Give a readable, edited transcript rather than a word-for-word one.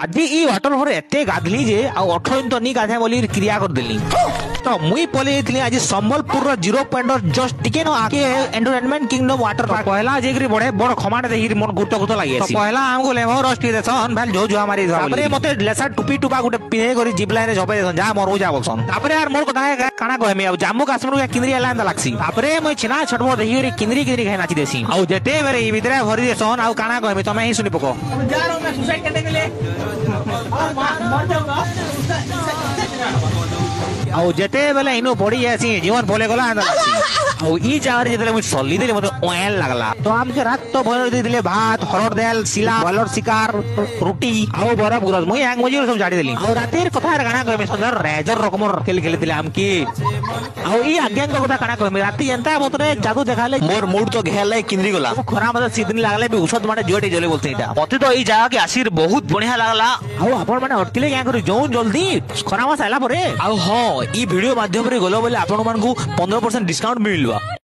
ଆଜି ଇ ୱାଟର ଫରେ ଏତେ ଗାଧଲି ଯେ ଆଉ 18 ଦିନ ତ ନି ଗାଧେ ବୋଲି କ୍ରିୟା କରିଦେଲି। ତ ମୁଇଁ ପଳେଇ ଯାଇଥିଲି ଆଜି ସମ୍ବଲପୁରର 0 ପଏଣ୍ଟର ଜଷ୍ଟ ଟିକେ ନ ଆକେ ଏଣ୍ଟରଟେନମେଣ୍ଟ କିଙ୍ଗଡମ ୱାଟର ପାର୍କ ପହଲା ଯେକରି ବଡେ ବଡ ଖମାଟେ ଦେଖି ମନ ଗୁଟ ଗୁଟ ଲାଗି ଆସି ପହଲା ଆମକୁ ଲେମో ରଷ୍ଟ ଦେସନ୍ ଭାଲ ଯୋ ଜୁଆ ମାରି ତାପରେ ମତେ ଲେସା ଟୁପି ଟୁପା ଗୋଟେ ପିନେ କରି ଜିପ ଲାଇନରେ ଝପେ ଦେସନ୍ ଯା ମରଉ ଯା ବଲସନ୍। ତାପରେ ଆର मोर କଥା କାଣା କହିମି ଆଉ ଜାମ୍ମୁ କାଶ୍ମୀର କିନ୍ଦ୍ରି ହେଲା ଏନ୍ତା ଲାଗସି। ତାପରେ ମୁଇଁ ଛିନା ଛଟବ ଦେଖି କରି କିନ୍ଦ୍ରି କିନ୍ଦ୍ରି ଖାଇ ନାଚି ଦେସି ଆଉ ଯେତେ ବେରେ ଇ ଭିତରେ ଭରି ଦେସନ୍ ଆଉ କାଣା କହିମି ତମେ ହିଁ ଶୁନି ପକ। ଯାର मैं सुसाइड करने के लिए मर जाऊंगा। ଆଉ ଯେତେବେଳେ ଇନୁ ପଡି ଯାସି ଜୀବନ ପଲେ ଗଲା ଏନ୍ତା ଲାଗସି। ଆଉ ଇ ଜାଗାରେ ଯେତେବେଳେ ମୁଇଁ ସଲି ଦେଲି ମତେ ଓଏଲ ଲାଗଲା। ତ ଆମକେ ରାତ ତ ଭୟ ଦେଇଥିଲେ ଭାତ ହରଡ଼ ଦାଲ ସିଲା ବଲର ଶିକାର ରୁଟି ଆଉ ବରଫ ଗୁରସ ମୁଇଁ ଆଙ୍ଗ ମଜିରେ ସବୁ ଜାଡ଼ି ଦେଲି। ଆଉ ରାତିର କଥା କାଣା କହିମି ସନ୍ଧ୍ୟାର ରେଜର ରକମର ଖେଳିଥିଲେ ଆମକି। ଆଉ ଇ ଆଜ୍ଞାଙ୍କ କଥା କାଣା କହିମି ରାତି ଏନ୍ତା ମତରେ ଯାଦୁ ଦେखाଲେ ମୋର ମୁଡ ତ ଘେଲେ କିନ୍ଦ୍ରି ଗଲା। ଖରା ମତେ ସିଦିନ ଲାଗଲେ ବି ଔଷଧ ମାନେ ଜୁଆଟେ ଜଲେ ବୋଲତେ ଏଇଟା ମତେ ତ ଏଇ ଜାଗାକେ ଆସିର ବହୁତ ବଢିଆ ଲାଗଲା। ଆଉ ଆପଣ ମାନେ ଅଟକିଲେ କ୍યાં କରି ଯୋଉ ଜଲ୍ଦି ଖରା ମାସ ଆଇଲା ପରେ। ଆଉ ହଁ ଇ ଭିडियो ମାଧ୍ୟମରେ ଗଲ ବୋଲେ ଆପଣ ମାନଙ୍କୁ 15% ଡିस्କାउंट ମିଳିବା।